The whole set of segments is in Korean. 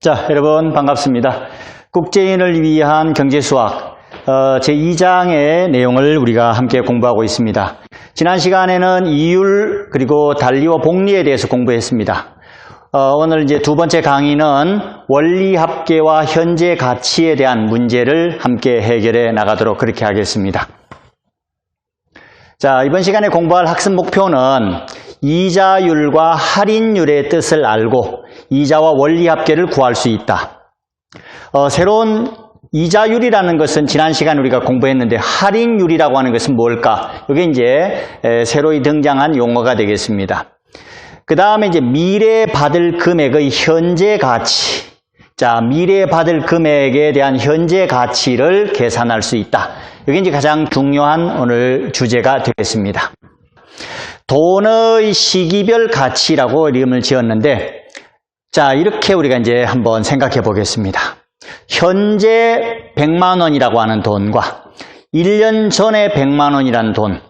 자, 여러분 반갑습니다. 국제인을 위한 경제수학 제2장의 내용을 우리가 함께 공부하고 있습니다. 지난 시간에는 이율 그리고 단리와 복리에 대해서 공부했습니다. 오늘 이제 두 번째 강의는 원리합계와 현재 가치에 대한 문제를 함께 해결해 나가도록 그렇게 하겠습니다. 자, 이번 시간에 공부할 학습 목표는 이자율과 할인율의 뜻을 알고 이자와 원리합계를 구할 수 있다. 새로운 이자율이라는 것은 지난 시간에 우리가 공부했는데 할인율이라고 하는 것은 뭘까? 이게 이제 새로 등장한 용어가 되겠습니다. 그 다음에 이제 미래 받을 금액의 현재 가치. 자, 미래 받을 금액에 대한 현재 가치를 계산할 수 있다. 이게 이제 가장 중요한 오늘 주제가 되겠습니다. 돈의 시기별 가치라고 이름을 지었는데, 자, 이렇게 우리가 이제 한번 생각해 보겠습니다. 현재 100만 원이라고 하는 돈과 1년 전에 100만 원이라는 돈,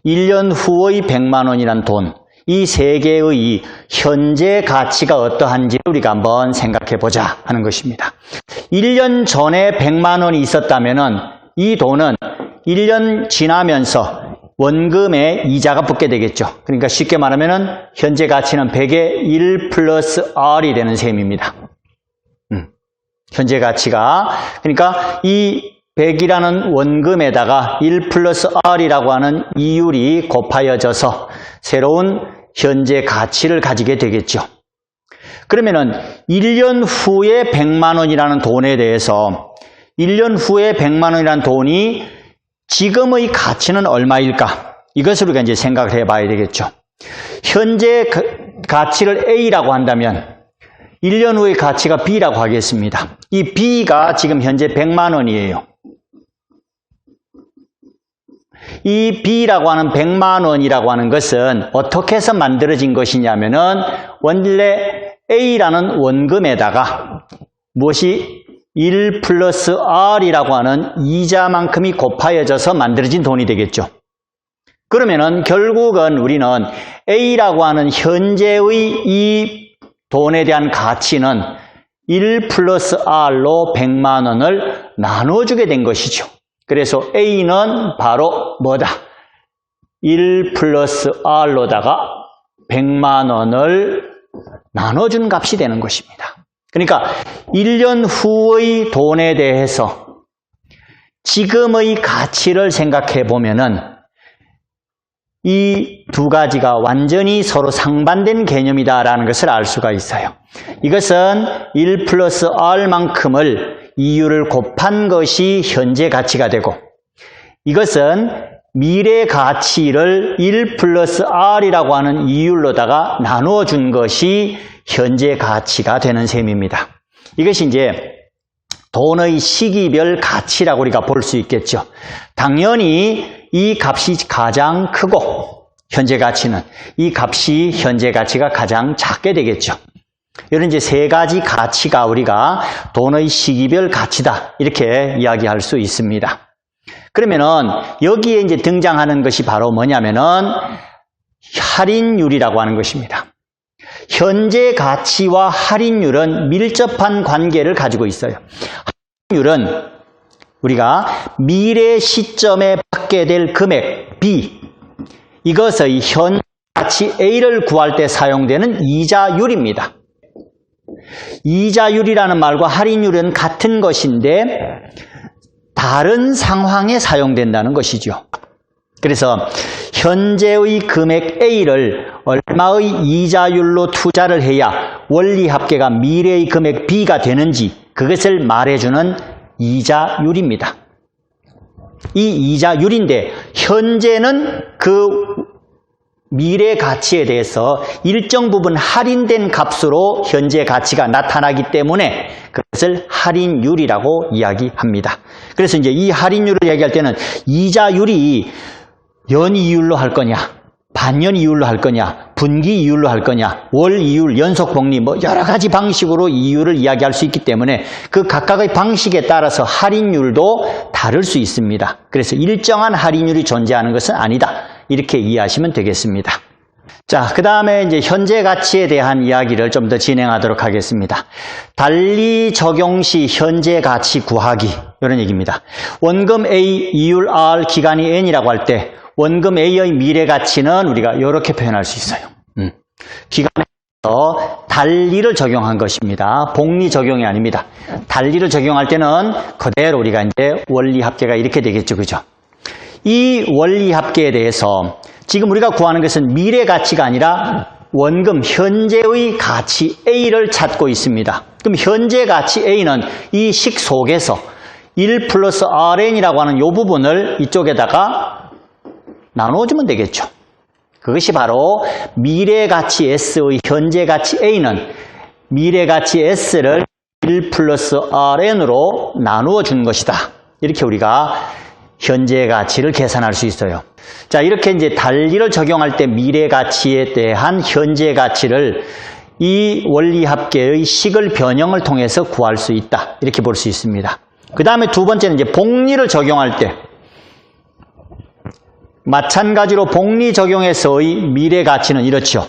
1년 후의 100만 원이라는 돈, 이 세 개의 현재 가치가 어떠한지 우리가 한번 생각해 보자 하는 것입니다. 1년 전에 100만 원이 있었다면은 이 돈은 1년 지나면서 원금에 이자가 붙게 되겠죠. 그러니까 쉽게 말하면은 현재 가치는 100의 1 플러스 R이 되는 셈입니다. 현재 가치가, 그러니까 이 100이라는 원금에다가 1 플러스 R이라고 하는 이율이 곱하여져서 새로운 현재 가치를 가지게 되겠죠. 그러면은 1년 후에 100만 원이라는 돈에 대해서 1년 후에 100만 원이라는 돈이 지금의 가치는 얼마일까? 이것을 우리가 이제 생각을 해봐야 되겠죠. 현재 가치를 A라고 한다면 1년 후의 가치가 B라고 하겠습니다. 이 B가 지금 현재 100만 원이에요. 이 B라고 하는 100만 원이라고 하는 것은 어떻게 해서 만들어진 것이냐면은 원래 A라는 원금에다가 무엇이 1 플러스 R이라고 하는 이자만큼이 곱하여져서 만들어진 돈이 되겠죠. 그러면은 결국은 우리는 A라고 하는 현재의 이 돈에 대한 가치는 1 플러스 R로 100만 원을 나눠주게 된 것이죠. 그래서 A는 바로 뭐다? 1 플러스 R로다가 100만 원을 나눠준 값이 되는 것입니다. 그러니까 1년 후의 돈에 대해서 지금의 가치를 생각해 보면은 이 두 가지가 완전히 서로 상반된 개념이다라는 것을 알 수가 있어요. 이것은 1 플러스 R만큼을 이율을 곱한 것이 현재 가치가 되고, 이것은 미래 가치를 1 플러스 R이라고 하는 이율로다가 나누어 준 것이 현재 가치가 되는 셈입니다. 이것이 이제 돈의 시기별 가치라고 우리가 볼 수 있겠죠. 당연히 이 값이 가장 크고 현재 가치는 이 값이 현재 가치가 가장 작게 되겠죠. 이런 이제 세 가지 가치가 우리가 돈의 시기별 가치다 이렇게 이야기할 수 있습니다. 그러면은 여기에 이제 등장하는 것이 바로 뭐냐면은 할인율이라고 하는 것입니다. 현재 가치와 할인율은 밀접한 관계를 가지고 있어요. 할인율은 우리가 미래 시점에 받게 될 금액 B, 이것의 현 가치 A를 구할 때 사용되는 이자율입니다. 이자율이라는 말과 할인율은 같은 것인데 다른 상황에 사용된다는 것이죠. 그래서 현재의 금액 A를 얼마의 이자율로 투자를 해야 원리합계가 미래의 금액 B가 되는지 그것을 말해주는 이자율입니다. 이 이자율인데 현재는 그 미래 가치에 대해서 일정 부분 할인된 값으로 현재 가치가 나타나기 때문에 그것을 할인율이라고 이야기합니다. 그래서 이제 이 할인율을 이야기할 때는 이자율이 연이율로 할 거냐, 반년 이율로 할 거냐, 분기 이율로 할 거냐, 월 이율, 연속 복리 뭐 여러 가지 방식으로 이율을 이야기할 수 있기 때문에 그 각각의 방식에 따라서 할인율도 다를 수 있습니다. 그래서 일정한 할인율이 존재하는 것은 아니다. 이렇게 이해하시면 되겠습니다. 자, 그 다음에 이제 현재 가치에 대한 이야기를 좀 더 진행하도록 하겠습니다. 달리 적용 시 현재 가치 구하기, 이런 얘기입니다. 원금 A, 이율 R, 기간이 N이라고 할 때 원금 A의 미래 가치는 우리가 이렇게 표현할 수 있어요. 기간에서 달리를 적용한 것입니다. 복리 적용이 아닙니다. 달리를 적용할 때는 그대로 우리가 이제 원리 합계가 이렇게 되겠죠, 그죠? 이 원리 합계에 대해서 지금 우리가 구하는 것은 미래 가치가 아니라 원금 현재의 가치 A를 찾고 있습니다. 그럼 현재 가치 A는 이 식 속에서 1 플러스 Rn이라고 하는 이 부분을 이쪽에다가 나눠주면 되겠죠. 그것이 바로 미래 가치 S의 현재 가치 A는 미래 가치 S를 1 플러스 Rn으로 나누어 준 것이다. 이렇게 우리가 현재 가치를 계산할 수 있어요. 자, 이렇게 이제 달리를 적용할 때 미래 가치에 대한 현재 가치를 이 원리 합계의 식을 변형을 통해서 구할 수 있다. 이렇게 볼 수 있습니다. 그 다음에 두 번째는 이제 복리를 적용할 때 마찬가지로 복리 적용에서의 미래 가치는 이렇죠.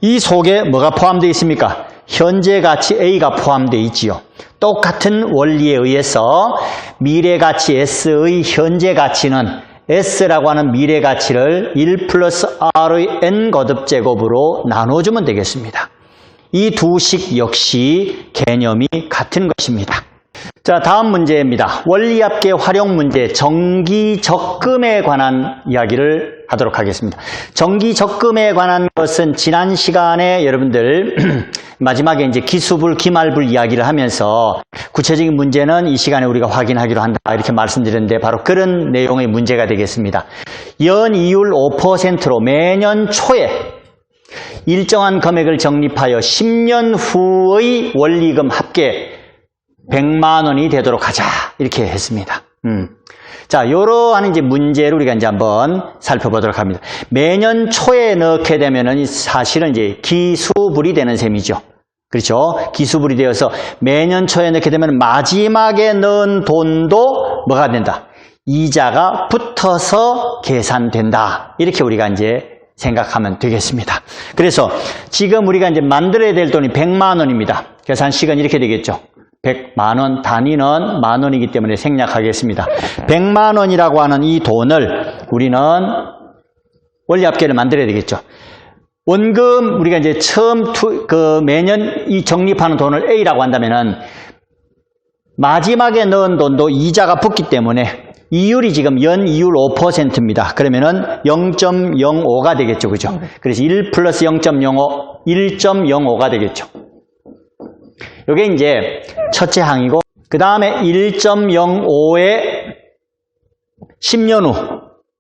이 속에 뭐가 포함되어 있습니까? 현재 가치 A가 포함되어 있지요. 똑같은 원리에 의해서 미래 가치 S의 현재 가치는 S라고 하는 미래 가치를 1 플러스 R의 N 거듭제곱으로 나눠주면 되겠습니다. 이 두 식 역시 개념이 같은 것입니다. 자, 다음 문제입니다. 원리합계 활용 문제, 정기적금에 관한 이야기를 하도록 하겠습니다. 정기적금에 관한 것은 지난 시간에 여러분들 마지막에 이제 기수불, 기말불 이야기를 하면서 구체적인 문제는 이 시간에 우리가 확인하기로 한다 이렇게 말씀드렸는데 바로 그런 내용의 문제가 되겠습니다. 연이율 5%로 매년 초에 일정한 금액을 적립하여 10년 후의 원리금 합계 100만 원이 되도록 하자 이렇게 했습니다. 자, 이러한 이제 문제를 우리가 이제 한번 살펴보도록 합니다. 매년 초에 넣게 되면은 사실은 이제 기수불이 되는 셈이죠. 그렇죠? 기수불이 되어서 매년 초에 넣게 되면 마지막에 넣은 돈도 뭐가 된다? 이자가 붙어서 계산된다. 이렇게 우리가 이제 생각하면 되겠습니다. 그래서 지금 우리가 이제 만들어야 될 돈이 100만 원입니다. 계산식은 이렇게 되겠죠. 100만 원, 단위는 만 원이기 때문에 생략하겠습니다. 100만 원이라고 하는 이 돈을 우리는 원리합계를 만들어야 되겠죠. 원금 우리가 이제 처음 매년 이 적립하는 돈을 A라고 한다면은 마지막에 넣은 돈도 이자가 붙기 때문에 이율이 지금 연이율 5%입니다. 그러면은 0.05가 되겠죠. 그죠? 그래서 1 플러스 0.05, 1.05가 되겠죠. 이게 이제 첫째 항이고, 그 다음에 1.05에 10년 후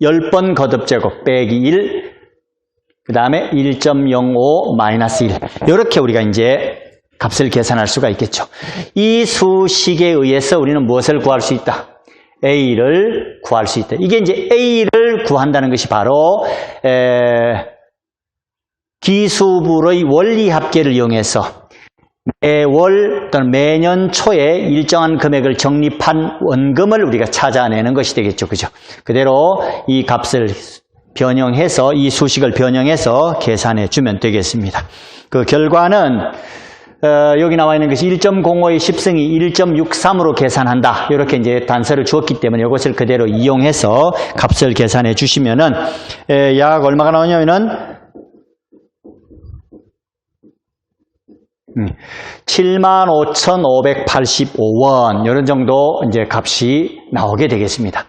10번 거듭제곱 빼기 1, 그 다음에 1.05 마이너스 1. 이렇게 우리가 이제 값을 계산할 수가 있겠죠. 이 수식에 의해서 우리는 무엇을 구할 수 있다? A를 구할 수 있다. 이게 이제 A를 구한다는 것이 바로 기수불의 원리 합계를 이용해서 매월 또는 매년 초에 일정한 금액을 적립한 원금을 우리가 찾아내는 것이 되겠죠. 그죠? 그대로 이 값을 변형해서 이 수식을 변형해서 계산해 주면 되겠습니다. 그 결과는 여기 나와 있는 것이 1.05의 10승이 1.63으로 계산한다. 이렇게 이제 단서를 주었기 때문에 이것을 그대로 이용해서 값을 계산해 주시면은 약 얼마가 나오냐면은 75,585원 이런 정도 이제 값이 나오게 되겠습니다.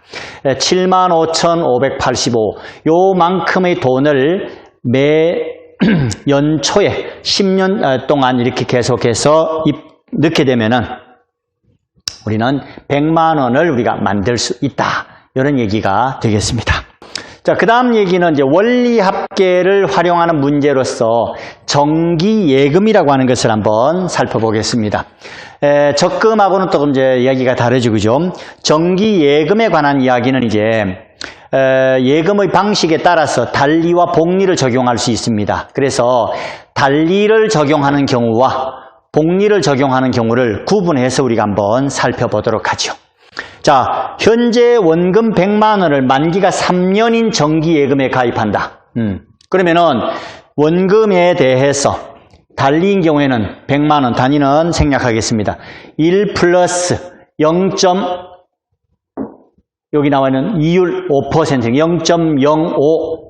75,585 요만큼의 돈을 매 연초에 10년 동안 이렇게 계속해서 넣게 되면은 우리는 100만 원을 우리가 만들 수 있다. 이런 얘기가 되겠습니다. 자, 그 다음 얘기는 이제 원리 합계를 활용하는 문제로서 정기 예금이라고 하는 것을 한번 살펴보겠습니다. 적금하고는 또 이제 이야기가 다르죠, 그죠? 정기 예금에 관한 이야기는 이제 예금의 방식에 따라서 달리와 복리를 적용할 수 있습니다. 그래서 달리를 적용하는 경우와 복리를 적용하는 경우를 구분해서 우리가 한번 살펴보도록 하죠. 자, 현재 원금 100만 원을 만기가 3년인 정기예금에 가입한다. 그러면은 원금에 대해서 달리인 경우에는 100만 원 단위는 생략하겠습니다. 1 플러스 0. 여기 나와 있는 이율 5%, 0.05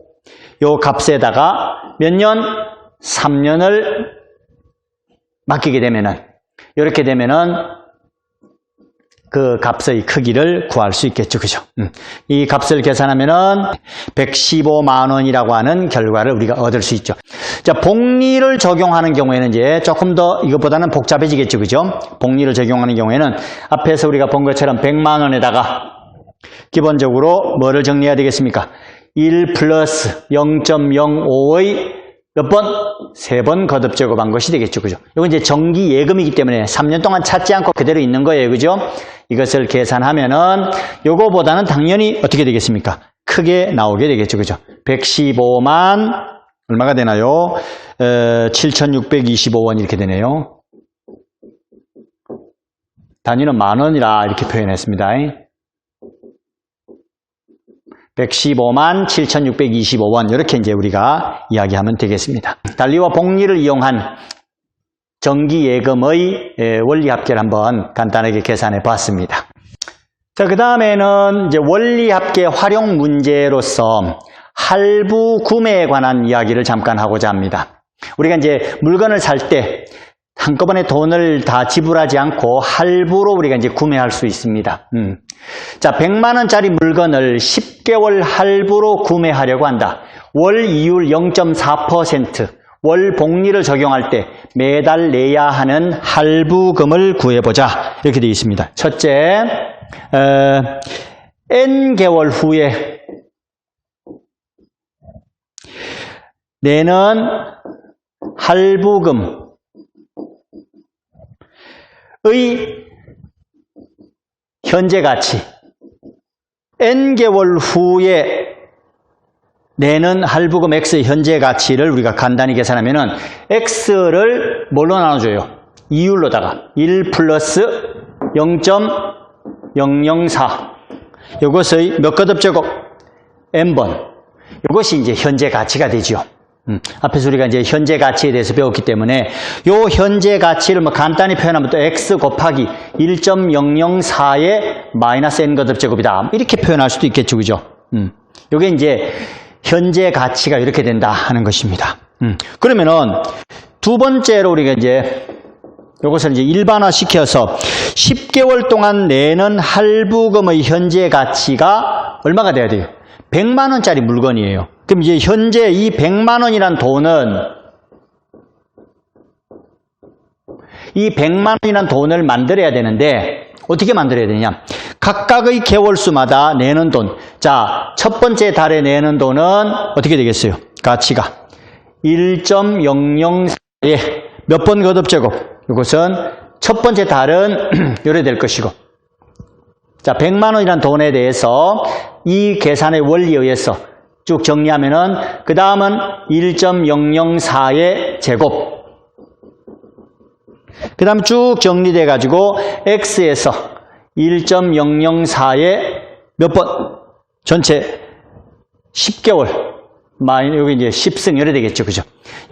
요 값에다가 몇 년? 3년을 맡기게 되면은, 이렇게 되면은 그 값의 크기를 구할 수 있겠죠. 그죠? 이 값을 계산하면은 115만 원이라고 하는 결과를 우리가 얻을 수 있죠. 자, 복리를 적용하는 경우에는 이제 조금 더 이것보다는 복잡해지겠죠. 그죠? 복리를 적용하는 경우에는 앞에서 우리가 본 것처럼 100만 원에다가 기본적으로 뭐를 정리해야 되겠습니까? 1 플러스 0.05의 몇 번? 3번 거듭 제곱한 것이 되겠죠. 그죠? 이건 이제 정기 예금이기 때문에 3년 동안 찾지 않고 그대로 있는 거예요. 그죠? 이것을 계산하면은 요거보다는 당연히 어떻게 되겠습니까? 크게 나오게 되겠죠. 그죠? 115만 얼마가 되나요? 7,625원 이렇게 되네요. 단위는 만 원이라 이렇게 표현했습니다. 115만 7,625원 이렇게 이제 우리가 이야기하면 되겠습니다. 달리와 복리를 이용한 정기예금의 원리합계를 한번 간단하게 계산해 봤습니다. 자, 그 다음에는 이제 원리합계 활용 문제로서 할부 구매에 관한 이야기를 잠깐 하고자 합니다. 우리가 이제 물건을 살 때 한꺼번에 돈을 다 지불하지 않고 할부로 우리가 이제 구매할 수 있습니다. 자, 100만 원짜리 물건을 10개월 할부로 구매하려고 한다. 월 이율 0.4%, 월 복리를 적용할 때 매달 내야 하는 할부금을 구해보자. 이렇게 되어 있습니다. 첫째, N개월 후에 내는 할부금 의 현재 가치, N개월 후에 내는 할부금 X의 현재 가치를 우리가 간단히 계산하면은 X를 뭘로 나눠줘요? 이율로다가 1 플러스 0.004 이것의 몇 거듭 제곱? N번. 이것이 이제 현재 가치가 되죠. 앞에서 우리가 이제 현재 가치에 대해서 배웠기 때문에 요 현재 가치를 뭐 간단히 표현하면 또 x 곱하기 1.004의 마이너스 n 거듭 제곱이다. 이렇게 표현할 수도 있겠죠. 그죠? 요게 이제 현재 가치가 이렇게 된다 하는 것입니다. 그러면은 두 번째로 우리가 이제 요것을 이제 일반화 시켜서 10개월 동안 내는 할부금의 현재 가치가 얼마가 돼야 돼요? 100만 원짜리 물건이에요. 그럼 이제 현재 이 100만 원이란 돈은 이 100만 원이란 돈을 만들어야 되는데 어떻게 만들어야 되냐? 각각의 개월수마다 내는 돈. 자, 첫 번째 달에 내는 돈은 어떻게 되겠어요? 가치가 1.004에 몇 번 거듭제곱? 이것은 첫 번째 달은 요래 될 것이고, 자, 100만 원이란 돈에 대해서 이 계산의 원리에 의해서 쭉 정리하면은 그 다음은 1.004의 제곱, 그 다음 쭉 정리돼 가지고 x에서 1.004의 몇 번? 전체 10개월 여기 이제 10승 이래 되겠죠. 그죠?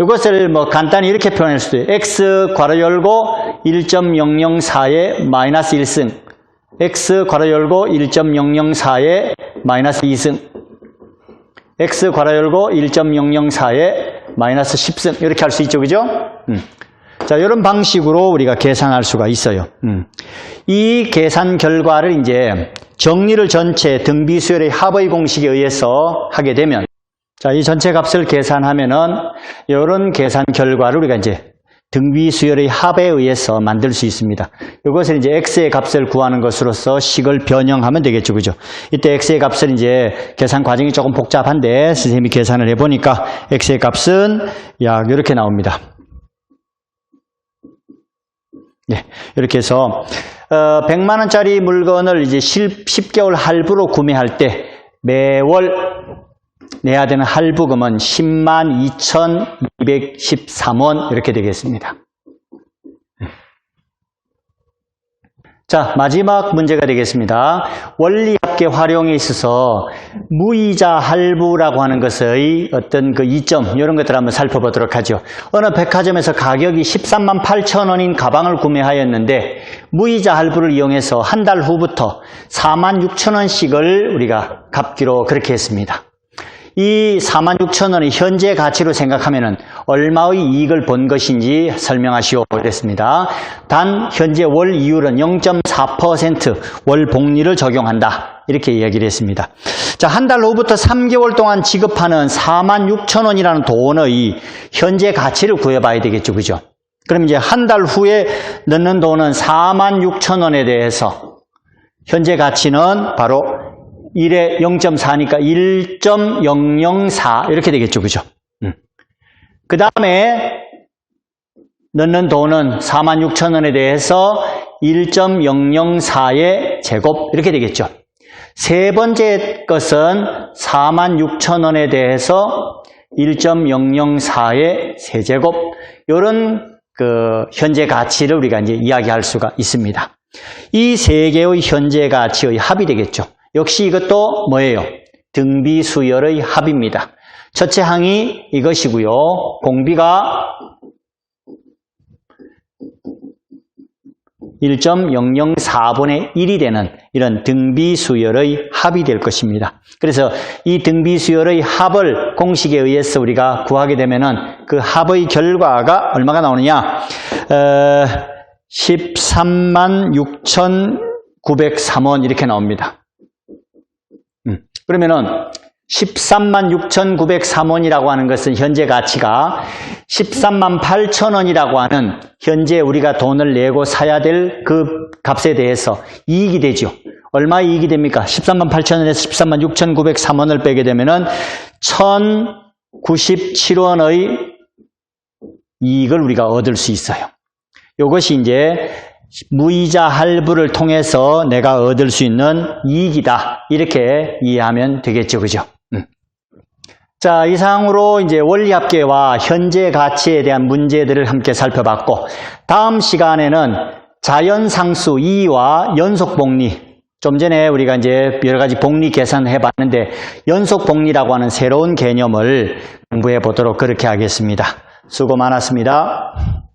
이것을 뭐 간단히 이렇게 표현할 수도 있어요. x 괄호 열고 1.004의 마이너스 1승, x 괄호 열고 1.004의 마이너스 2승, x 괄호 열고 1.004의 마이너스 10승 이렇게 할 수 있죠. 그죠? 자, 이런 방식으로 우리가 계산할 수가 있어요. 이 계산 결과를 이제 정리를 전체 등비수열의 합의 공식에 의해서 하게 되면, 자, 이 전체 값을 계산하면은 이런 계산 결과를 우리가 이제 등비수열의 합에 의해서 만들 수 있습니다. 이것을 이제 x의 값을 구하는 것으로서 식을 변형하면 되겠죠. 그죠? 이때 x의 값을 이제 계산 과정이 조금 복잡한데 선생님이 계산을 해보니까 x의 값은 약 이렇게 나옵니다. 네, 이렇게 해서 100만 원짜리 물건을 이제 10개월 할부로 구매할 때 매월 내야 되는 할부금은 102,213원 이렇게 되겠습니다. 자, 마지막 문제가 되겠습니다. 원리합계 활용에 있어서 무이자 할부라고 하는 것의 어떤 그 이점, 이런 것들을 한번 살펴보도록 하죠. 어느 백화점에서 가격이 13만 8천 원인 가방을 구매하였는데 무이자 할부를 이용해서 한 달 후부터 4만 6천 원씩을 우리가 갚기로 그렇게 했습니다. 이 4만 6천 원의 현재 가치로 생각하면 얼마의 이익을 본 것인지 설명하시오 그랬습니다. 단 현재 월 이율은 0.4% 월 복리를 적용한다. 이렇게 이야기를 했습니다. 자, 한 달 후부터 3개월 동안 지급하는 4만 6천 원이라는 돈의 현재 가치를 구해봐야 되겠죠. 그죠? 그럼 이제 한 달 후에 넣는 돈은 4만 6천 원에 대해서 현재 가치는 바로 1에 0.4니까 1.004 이렇게 되겠죠. 그죠? 그 다음에 넣는 돈은 4만 6천 원에 대해서 1.004의 제곱 이렇게 되겠죠. 세 번째 것은 4만 6천 원에 대해서 1.004의 세제곱 이런 그 현재 가치를 우리가 이제 이야기할 수가 있습니다. 이 세 개의 현재 가치의 합이 되겠죠. 역시 이것도 뭐예요? 등비 수열의 합입니다. 첫째 항이 이것이고요. 공비가 1.004분의 1이 되는 이런 등비 수열의 합이 될 것입니다. 그래서 이 등비 수열의 합을 공식에 의해서 우리가 구하게 되면은 그 합의 결과가 얼마가 나오느냐? 13만 6,903원 이렇게 나옵니다. 그러면은 13만 6,903원이라고 하는 것은 현재 가치가 13만 8천 원이라고 하는 현재 우리가 돈을 내고 사야 될 그 값에 대해서 이익이 되죠. 얼마 이익이 됩니까? 13만 8천 원에서 13만 6,903원을 빼게 되면은 1,097원의 이익을 우리가 얻을 수 있어요. 이것이 이제 무이자 할부를 통해서 내가 얻을 수 있는 이익이다. 이렇게 이해하면 되겠죠. 그죠? 자, 이상으로 이제 원리합계와 현재 가치에 대한 문제들을 함께 살펴봤고, 다음 시간에는 자연상수 2와 연속복리, 좀 전에 우리가 이제 여러 가지 복리 계산해 봤는데, 연속복리라고 하는 새로운 개념을 공부해 보도록 그렇게 하겠습니다. 수고 많았습니다.